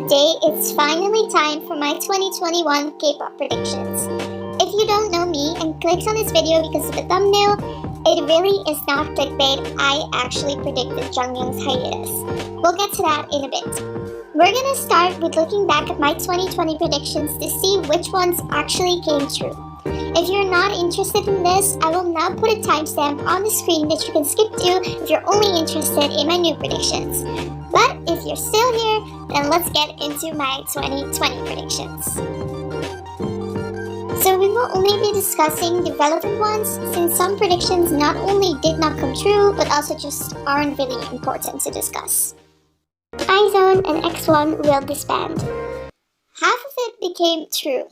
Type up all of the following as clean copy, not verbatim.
today it's finally time for my 2021 K-pop predictions. If you don't know me and clicked on this video because of the thumbnail, it really is not clickbait. I actually predicted Junghyun's hiatus. We'll get to that in a bit. We're gonna start with looking back at my 2020 predictions to see which ones actually came true. If you're not interested in this, I will now put a timestamp on the screen that you can skip to if you're only interested in my new predictions. But if you're still here, then let's get into my 2020 predictions. So we will only be discussing the relevant ones since some predictions not only did not come true, but also just aren't really important to discuss. IZ*ONE and X1 will disband. Half of it became true.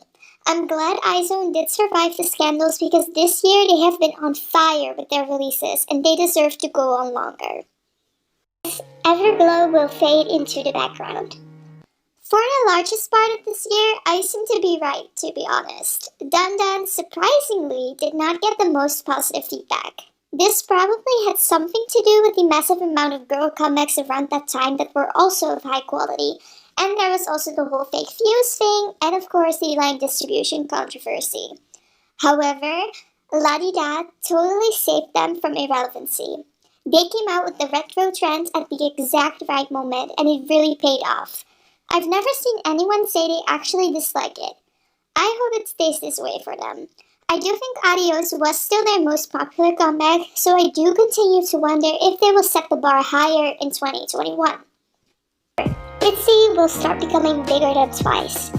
I'm glad IZ*ONE did survive the scandals because this year they have been on fire with their releases and they deserve to go on longer. Everglow will fade into the background. For the largest part of this year, I seem to be right, to be honest. Dandan surprisingly did not get the most positive feedback. This probably had something to do with the massive amount of girl comebacks around that time that were also of high quality. And there was also the whole fake views thing, and of course the line distribution controversy. However, La Di Da totally saved them from irrelevancy. They came out with the retro trend at the exact right moment, and it really paid off. I've never seen anyone say they actually dislike it. I hope it stays this way for them. I do think Adios was still their most popular comeback, so I do continue to wonder if they will set the bar higher in 2021. ITZY will start becoming bigger than Twice.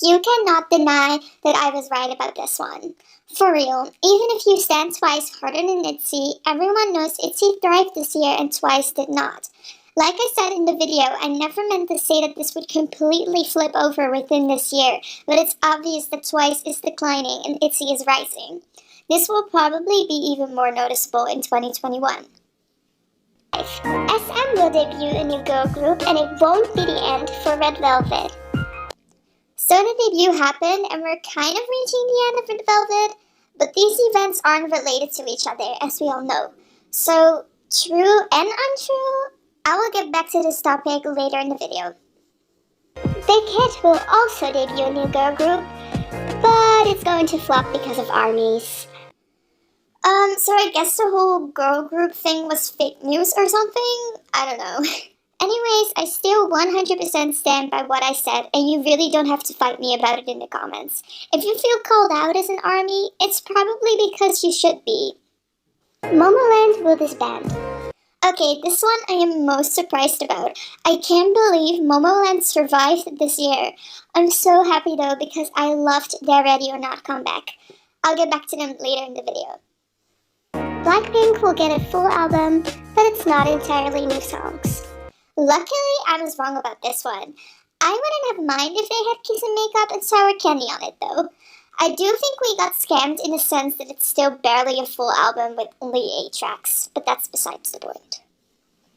You cannot deny that I was right about this one. For real, even if you stand Twice harder than ITZY, everyone knows ITZY thrived this year and Twice did not. Like I said in the video, I never meant to say that this would completely flip over within this year, but it's obvious that Twice is declining and ITZY is rising. This will probably be even more noticeable in 2021. SM will debut a new girl group and it won't be the end for Red Velvet. So the debut happened and we're kind of reaching the end of Red Velvet, but these events aren't related to each other as we all know. So, true and untrue? I will get back to this topic later in the video. Big Hit will also debut a new girl group, but it's going to flop because of ARMYs. So I guess the whole girl group thing was fake news or something? I don't know. Anyways, I still 100% stand by what I said, and you really don't have to fight me about it in the comments. If you feel called out as an ARMY, it's probably because you should be. Momoland will disband. Okay, this one I am most surprised about. I can't believe Momoland survived this year. I'm so happy though because I loved their Ready or Not comeback. I'll get back to them later in the video. Blackpink will get a full album, but it's not entirely new songs. Luckily, I was wrong about this one. I wouldn't have minded if they had Kiss and Makeup and Sour Candy on it though. I do think we got scammed in the sense that it's still barely a full album with only 8 tracks, but that's besides the point.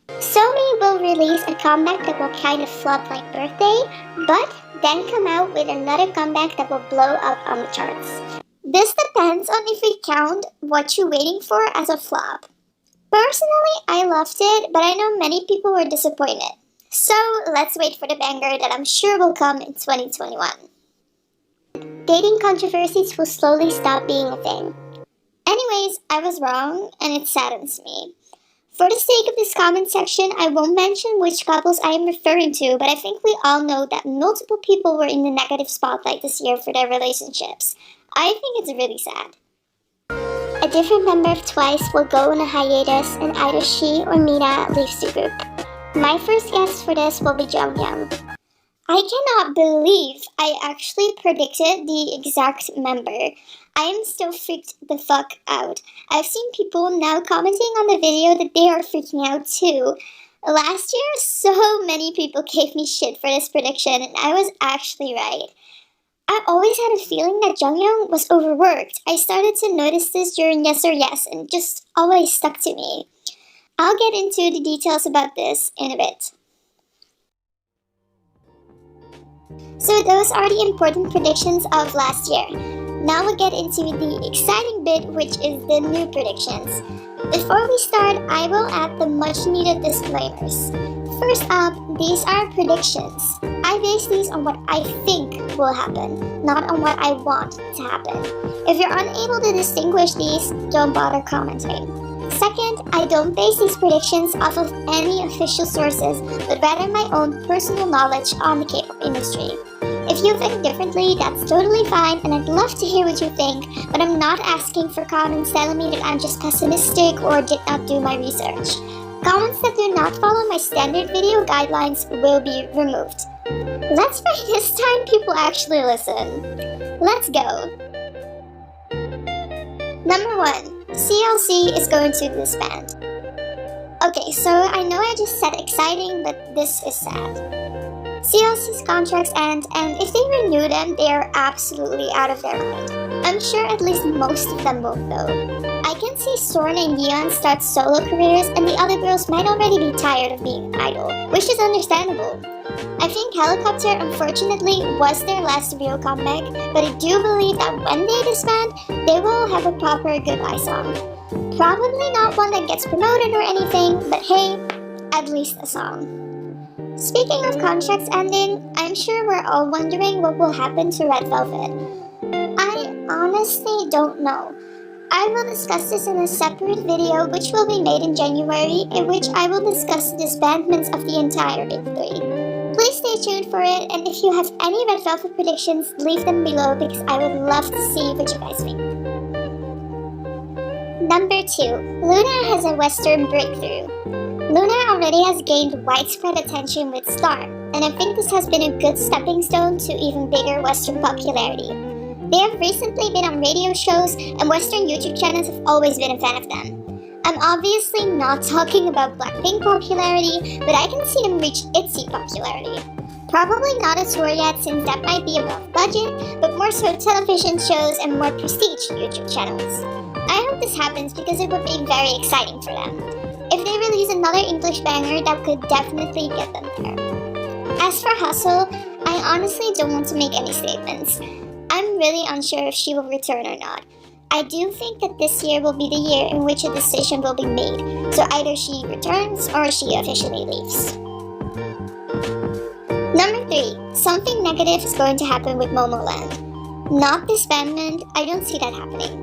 Somi will release a comeback that will kind of flop like Birthday, but then come out with another comeback that will blow up on the charts. This depends on if we count What You Waiting For as a flop. Personally, I loved it, but I know many people were disappointed. So let's wait for the banger that I'm sure will come in 2021. Dating controversies will slowly stop being a thing. Anyways, I was wrong, and it saddens me. For the sake of this comment section, I won't mention which couples I am referring to, but I think we all know that multiple people were in the negative spotlight this year for their relationships. I think it's really sad. A different member of Twice will go on a hiatus and either she or Mina leaves the group. My first guess for this will be Junghyun. I cannot believe I actually predicted the exact member. I am still freaked the fuck out. I've seen people now commenting on the video that they are freaking out too. Last year, so many people gave me shit for this prediction and I was actually right. I always had a feeling that Junghyun was overworked. I started to notice this during Yes or Yes and just always stuck to me. I'll get into the details about this in a bit. So those are the important predictions of last year. Now we'll get into the exciting bit, which is the new predictions. Before we start, I will add the much needed disclaimers. First up, these are predictions. I base these on what I think will happen, not on what I want to happen. If you're unable to distinguish these, don't bother commenting. Second, I don't base these predictions off of any official sources, but rather my own personal knowledge on the K-pop industry. If you think differently, that's totally fine, and I'd love to hear what you think, but I'm not asking for comments telling me that I'm just pessimistic or did not do my research. Comments that do not follow my standard video guidelines will be removed. Let's pray this time people actually listen. Let's go. Number 1. CLC is going to disband. Okay, so I know I just said exciting, but this is sad. CLC's contracts end, and if they renew them, they are absolutely out of their mind. I'm sure at least most of them won't though. I can see Sorn and Yeon start solo careers, and the other girls might already be tired of being an idol, which is understandable. I think Helicopter unfortunately was their last real comeback, but I do believe that when they disband, they will have a proper goodbye song. Probably not one that gets promoted or anything, but hey, at least a song. Speaking of contracts ending, I'm sure we're all wondering what will happen to Red Velvet. I honestly don't know. I will discuss this in a separate video which will be made in January, in which I will discuss the disbandments of the entire Big 3. Please stay tuned for it, and if you have any Red Velvet predictions, leave them below because I would love to see what you guys think. Number 2. Luna has a Western breakthrough. Luna already has gained widespread attention with Star, and I think this has been a good stepping stone to even bigger Western popularity. They have recently been on radio shows, and Western YouTube channels have always been a fan of them. I'm obviously not talking about Blackpink popularity, but I can see them reach ITZY popularity. Probably not a tour yet since that might be above budget, but more so television shows and more prestige YouTube channels. I hope this happens because it would be very exciting for them. If they release another English banger, that could definitely get them there. As for Hustle, I honestly don't want to make any statements. I'm really unsure if she will return or not. I do think that this year will be the year in which a decision will be made, so either she returns or she officially leaves. Number 3. Something negative is going to happen with Momoland. Not disbandment, I don't see that happening.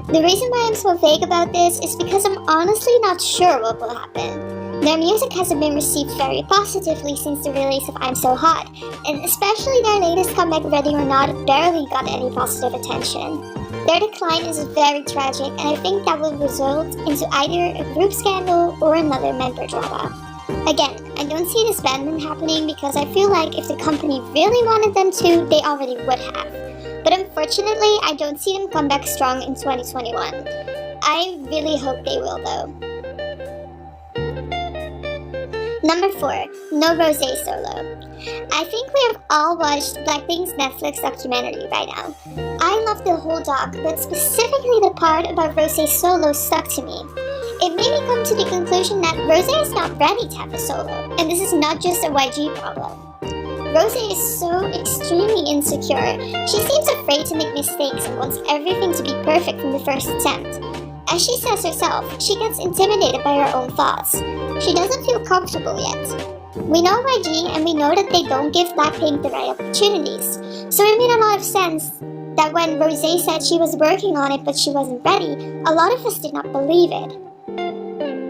The reason why I'm so vague about this is because I'm honestly not sure what will happen. Their music hasn't been received very positively since the release of I'm So Hot, and especially their latest comeback Ready or Not barely got any positive attention. Their decline is very tragic, and I think that will result into either a group scandal or another member drama. Again, I don't see disbandment happening because I feel like if the company really wanted them to, they already would have. But unfortunately, I don't see them come back strong in 2021. I really hope they will though. Number 4. No Rosé solo. I think we have all watched Blackpink's Netflix documentary by now. I love the whole doc, but specifically the part about Rosé solo stuck to me. It made me come to the conclusion that Rosé is not ready to have a solo, and this is not just a YG problem. Rosé is so extremely insecure. She seems afraid to make mistakes and wants everything to be perfect from the first attempt. As she says herself, she gets intimidated by her own thoughts. She doesn't feel comfortable yet. We know YG and we know that they don't give Blackpink the right opportunities. So it made a lot of sense that when Rosé said she was working on it but she wasn't ready, a lot of us did not believe it.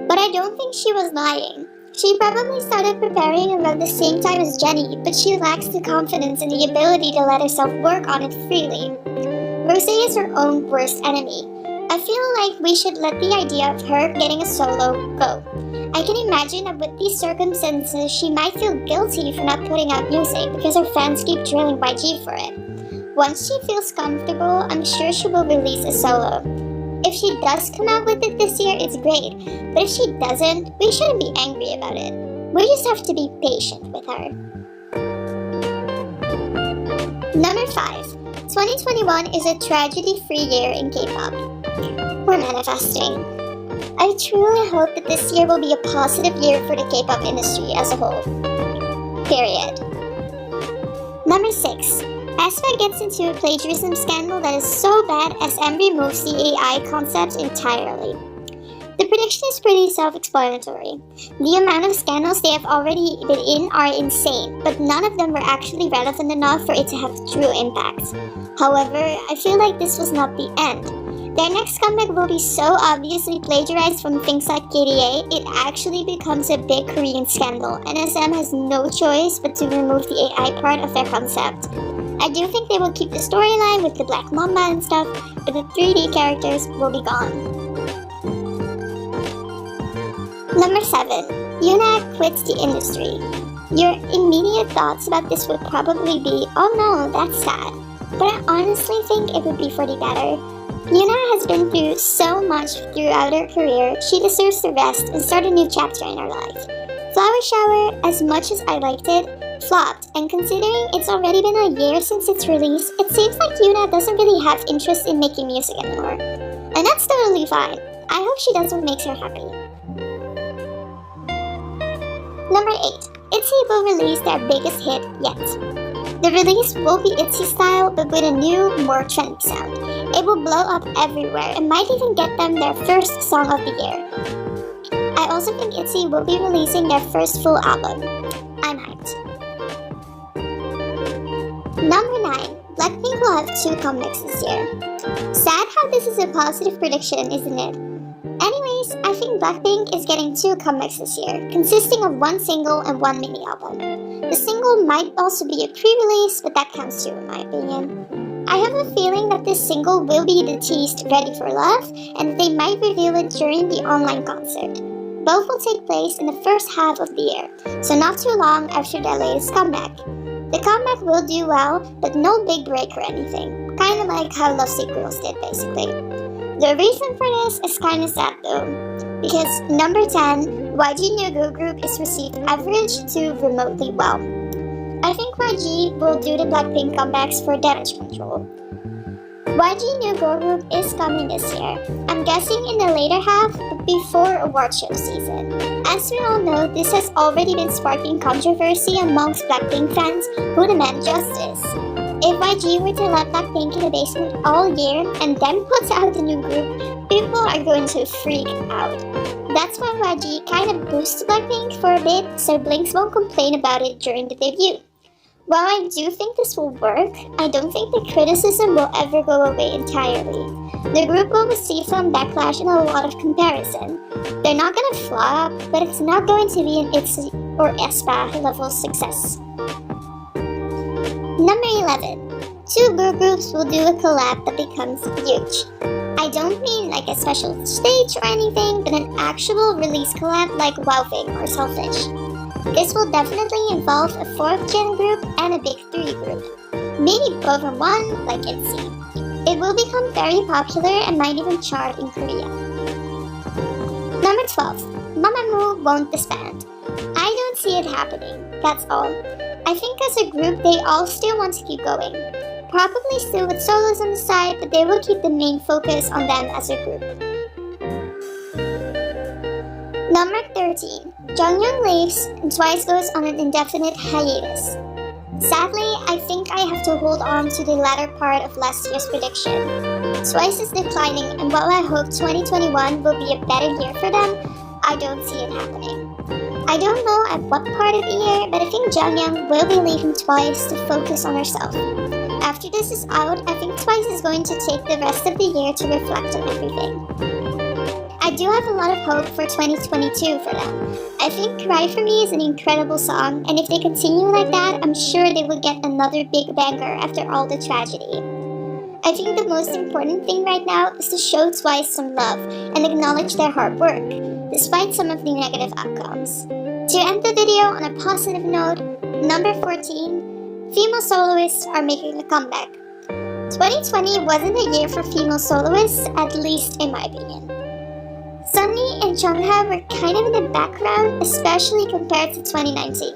But I don't think she was lying. She probably started preparing around the same time as Jennie, but she lacks the confidence and the ability to let herself work on it freely. Rosé is her own worst enemy. I feel like we should let the idea of her getting a solo go. I can imagine that with these circumstances, she might feel guilty for not putting out music because her fans keep drilling YG for it. Once she feels comfortable, I'm sure she will release a solo. If she does come out with it this year, it's great, but if she doesn't, we shouldn't be angry about it. We just have to be patient with her. Number 5. 2021 is a tragedy-free year in K-pop. We're manifesting. I truly hope that this year will be a positive year for the K-pop industry as a whole. Period. Number 6. aespa gets into a plagiarism scandal that is so bad SM removes the AI concept entirely. The prediction is pretty self-explanatory. The amount of scandals they have already been in are insane, but none of them were actually relevant enough for it to have true impact. However, I feel like this was not the end. Their next comeback will be so obviously plagiarized from things like KDA, it actually becomes a big Korean scandal, and SM has no choice but to remove the AI part of their concept. I do think they will keep the storyline with the Black Mamba and stuff, but the 3D characters will be gone. Number 7. Yuna quits the industry. Your immediate thoughts about this would probably be, oh no, that's sad. But I honestly think it would be for the better. Yuna has been through so much throughout her career, she deserves to rest and start a new chapter in her life. Flower Shower, as much as I liked it, flopped, and considering it's already been a year since its release, it seems like Yuna doesn't really have interest in making music anymore. And that's totally fine. I hope she does what makes her happy. Number 8. ITZY will release their biggest hit yet. The release will be ITZY style, but with a new, more trendy sound. It will blow up everywhere and might even get them their first song of the year. I also think ITZY will be releasing their first full album. I'm hyped. Number 9. Blackpink will have 2 comebacks this year. Sad how this is a positive prediction, isn't it? Anyways, I think Blackpink is getting 2 comebacks this year, consisting of 1 single and 1 mini album. The single might also be a pre-release, but that counts too in my opinion. I have a feeling that this single will be the teased Ready for Love, and they might reveal it during the online concert. Both will take place in the first half of the year, so not too long after their latest comeback. The comeback will do well, but no big break or anything. Kinda like how Lovesick Girls did basically. The reason for this is kinda sad though, because number 10, YG New Girl Group is received average to remotely well. I think YG will do the Blackpink comebacks for Damage Control. YG New Girl Group is coming this year. I'm guessing in the later half, but before award show season. As we all know, this has already been sparking controversy amongst Blackpink fans who demand justice. If YG were to let Blackpink in the basement all year and then put out a new group, people are going to freak out. That's why YG kind of boosts Blackpink for a bit so Blinks won't complain about it during the debut. While I do think this will work, I don't think the criticism will ever go away entirely. The group will receive some backlash and a lot of comparison. They're not gonna flop, but it's not going to be an ITZY or aespa level success. Number 11. 2 girl groups will do a collab that becomes huge. I don't mean like a special stage or anything, but an actual release collab like Wowfing or Selfish. This will definitely involve a 4th gen group and a big 3 group. Maybe both in one, like ITZY. It will become very popular and might even chart in Korea. Number 12. Mamamoo won't disband. I don't see it happening, that's all. I think as a group they all still want to keep going. Probably still with solos on the side, but they will keep the main focus on them as a group. Number 13. Jonghyun leaves and Twice goes on an indefinite hiatus. Sadly, I think I have to hold on to the latter part of last year's prediction. Twice is declining, and while I hope 2021 will be a better year for them, I don't see it happening. I don't know at what part of the year, but I think Jonghyun will be leaving Twice to focus on herself. After this is out, I think Twice is going to take the rest of the year to reflect on everything. I do have a lot of hope for 2022 for them. I think Cry For Me is an incredible song, and if they continue like that, I'm sure they will get another big banger after all the tragedy. I think the most important thing right now is to show Twice some love and acknowledge their hard work, despite some of the negative outcomes. To end the video on a positive note, number 14, female soloists are making a comeback. 2020 wasn't a year for female soloists, at least in my opinion. Sunmi and Jongha were kind of in the background, especially compared to 2019.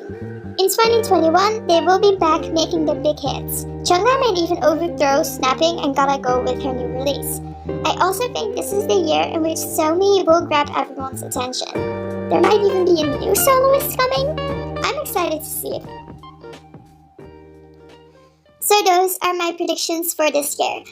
In 2021, they will be back making their big hits. Jongha might even overthrow Snapping and Gotta Go with her new release. I also think this is the year in which Sunmi will grab everyone's attention. There might even be a new soloist coming. I'm excited to see it. So those are my predictions for this year.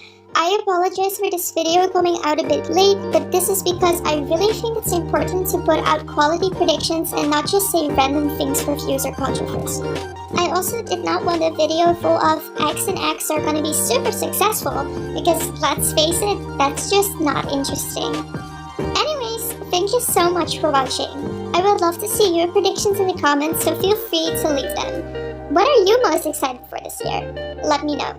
I apologize for this video coming out a bit late, but this is because I really think it's important to put out quality predictions and not just say random things for views or controversy. I also did not want a video full of X and X are gonna be super successful, because let's face it, that's just not interesting. Anyways, thank you so much for watching. I would love to see your predictions in the comments, so feel free to leave them. What are you most excited for this year? Let me know.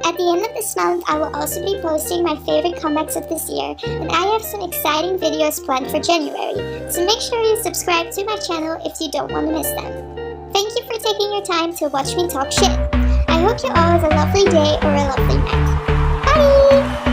At the end of this month, I will also be posting my favorite comebacks of this year, and I have some exciting videos planned for January, so make sure you subscribe to my channel if you don't want to miss them. Thank you for taking your time to watch me talk shit. I hope you all have a lovely day or a lovely night. Bye!